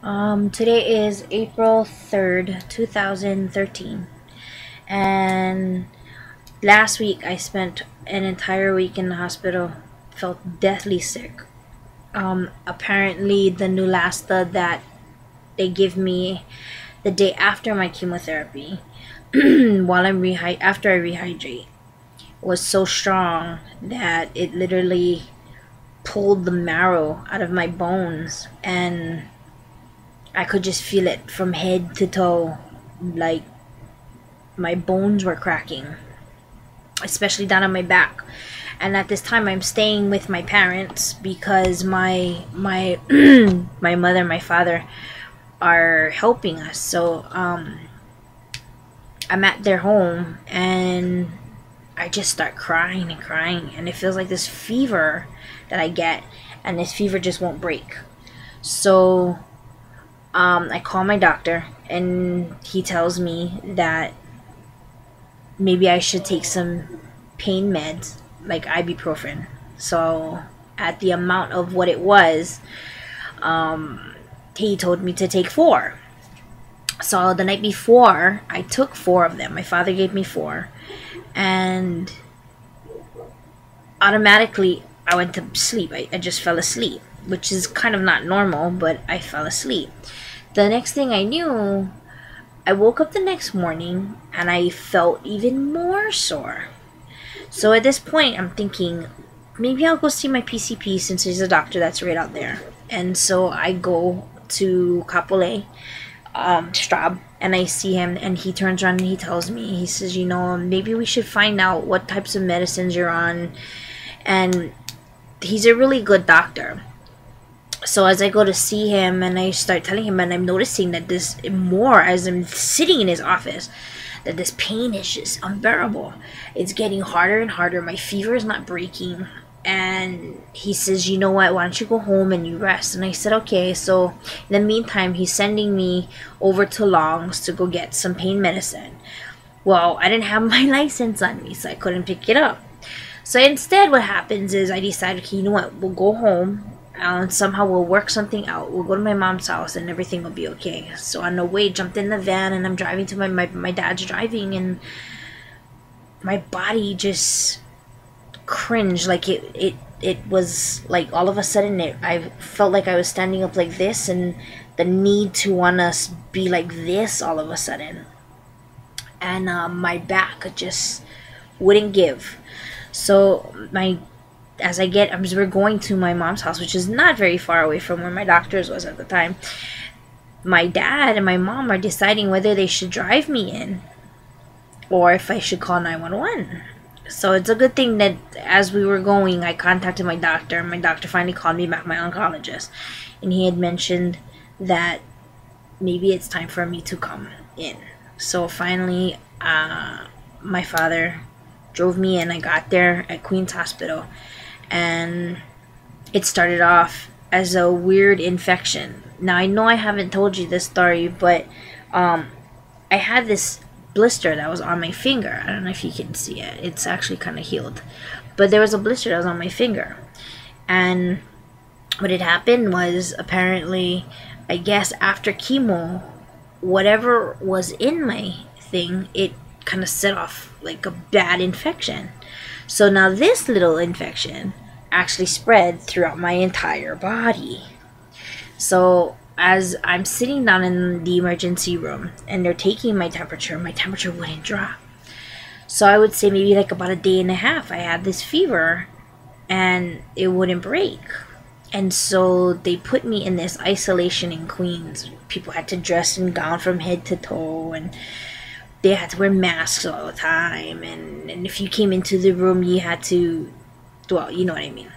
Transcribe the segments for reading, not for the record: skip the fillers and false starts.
Today is April 3rd, 2013, and last week I spent an entire week in the hospital, felt deathly sick. Apparently the Neulasta that they give me the day after my chemotherapy, while after I rehydrate, was so strong that it literally pulled the marrow out of my bones, and I could just feel it from head to toe. Like my bones were cracking, especially down on my back. And at this time, I'm staying with my parents because my my mother and my father are helping us. So I'm at their home, and I just start crying and crying, and it feels like this fever that I get, and this fever just won't break. So I call my doctor, and he tells me that maybe I should take some pain meds like ibuprofen. So at the amount of what it was, he told me to take four. So the night before, I took four of them. My father gave me four, and automatically I went to sleep. I just fell asleep, which is kind of not normal, but I fell asleep. The next thing I knew, I woke up the next morning and I felt even more sore. So at this point, I'm thinking, maybe I'll go see my PCP since there's a doctor that's right out there. And so I go to Capole, Straub, and I see him, and he turns around and he tells me, he says, maybe we should find out what types of medicines you're on. And he's a really good doctor. So as I go to see him and I start telling him, and I'm noticing that this more as I'm sitting in his office, that this pain is just unbearable. It's getting harder and harder. My fever is not breaking. And he says, you know what, why don't you go home and you rest? And I said, okay. So in the meantime, he's sending me over to Long's to go get some pain medicine. Well, I didn't have my license on me, so I couldn't pick it up. So instead, what happens is I decided, okay, you know what, we'll go home. And somehow we'll work something out. We'll go to my mom's house and everything will be okay. So on the way, jumped in the van, and I'm driving to my dad's driving, and my body just cringed. Like it was like all of a sudden I felt like I was standing up like this, and the need to want to be like this all of a sudden. And my back just wouldn't give. So as we're going to my mom's house, which is not very far away from where my doctor's was at the time, my dad and my mom are deciding whether they should drive me in or if I should call 911. So it's a good thing that as we were going, I contacted my doctor, and my doctor finally called me back, my oncologist, and he had mentioned that maybe it's time for me to come in. So finally, my father drove me in. I got there at Queen's Hospital, and it started off as a weird infection. Now, I know I haven't told you this story, but I had this blister that was on my finger. I don't know if you can see it. It's actually kind of healed. But there was a blister that was on my finger. And what had happened was, apparently, I guess after chemo, whatever was in my thing, it kind of set off like a bad infection. So now this little infection actually spread throughout my entire body. So as I'm sitting down in the emergency room and they're taking my temperature wouldn't drop. So I would say maybe like about a day and a half I had this fever and it wouldn't break. And so they put me in this isolation in Queens. People had to dress in gown from head to toe, and they had to wear masks all the time, and if you came into the room you had to, well, you know what I mean.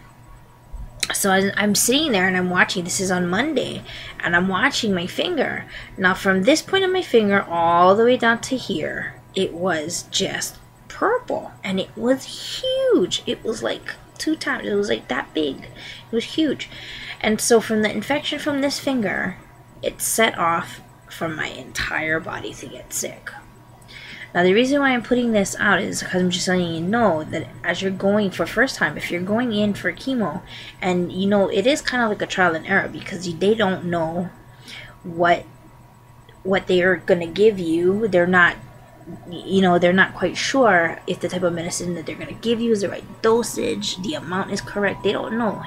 So I'm sitting there and I'm watching, this is on Monday, and I'm watching my finger. Now from this point of my finger all the way down to here, it was just purple, and it was huge. It was like 2 times, it was like that big. It was huge. And so from the infection from this finger, it set off from my entire body to get sick. Now, the reason why I'm putting this out is because I'm just letting you know that as you're going for first time, if you're going in for chemo, and it is kind of like a trial and error because they don't know what they are going to give you. They're not, they're not quite sure if the type of medicine that they're going to give you is the right dosage, the amount is correct. They don't know.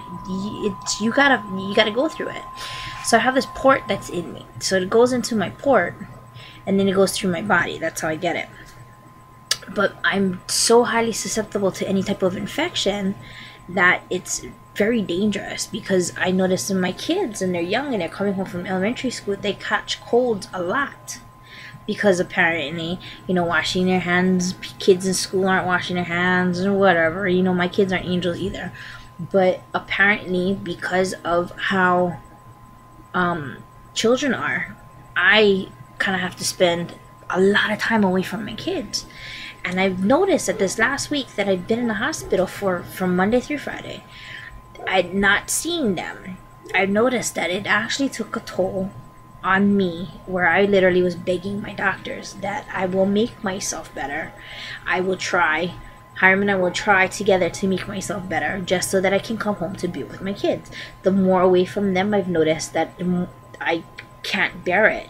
You gotta go through it. So I have this port that's in me, so it goes into my port and then it goes through my body. That's how I get it. But I'm so highly susceptible to any type of infection that it's very dangerous, because I notice in my kids, and they're young and they're coming home from elementary school, they catch colds a lot, because apparently, washing their hands, kids in school aren't washing their hands or whatever. My kids aren't angels either, but apparently because of how children are, I kind of have to spend a lot of time away from my kids. And I've noticed that this last week that I've been in the hospital from Monday through Friday, I'm not seeing them. I've noticed that it actually took a toll on me, where I literally was begging my doctors that I will make myself better. I will try. Hiram and I will try together to make myself better, just so that I can come home to be with my kids. The more away from them I've noticed, that I can't bear it.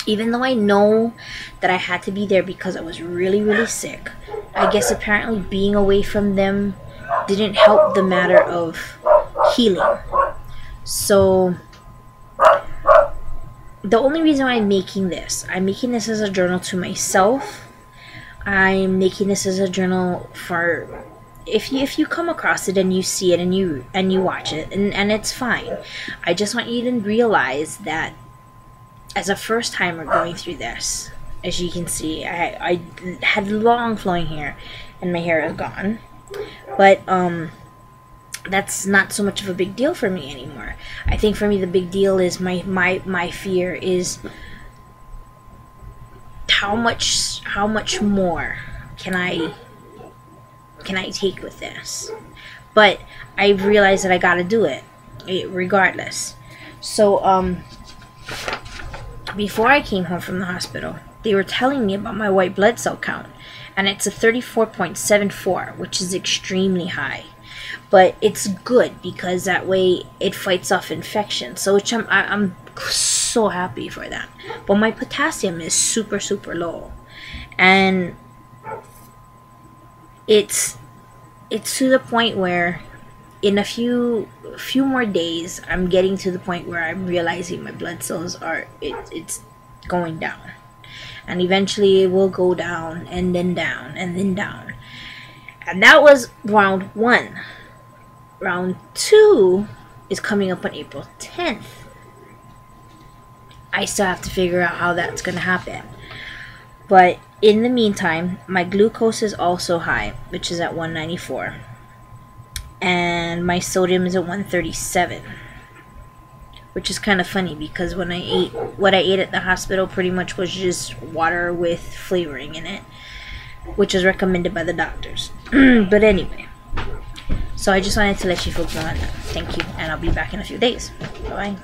Even though I know that I had to be there because I was really, really sick, I guess apparently being away from them didn't help the matter of healing. So the only reason why I'm making this as a journal to myself. I'm making this as a journal for, if you come across it and you see it and you watch it, and it's fine. I just want you to realize that as a first timer going through this, as you can see, I had long flowing hair and my hair is gone. But that's not so much of a big deal for me anymore. I think for me the big deal is my fear is how much more can I take with this. But I realized that I gotta do it regardless. So before I came home from the hospital, they were telling me about my white blood cell count, and it's a 34.74, which is extremely high. But it's good because that way it fights off infection. So which I'm so happy for that. But my potassium is super, super low, and it's to the point where in a few more days, I'm getting to the point where I'm realizing my blood cells it's going down, and eventually it will go down and then down and then down. And that was round 1. Round 2 is coming up on April 10th. I still have to figure out how that's going to happen. But in the meantime, my glucose is also high, which is at 194. And my sodium is at 137. Which is kind of funny because what I ate at the hospital pretty much was just water with flavoring in it, which is recommended by the doctors. But anyway, so I just wanted to let you folks know on that. Thank you, and I'll be back in a few days. Bye-bye.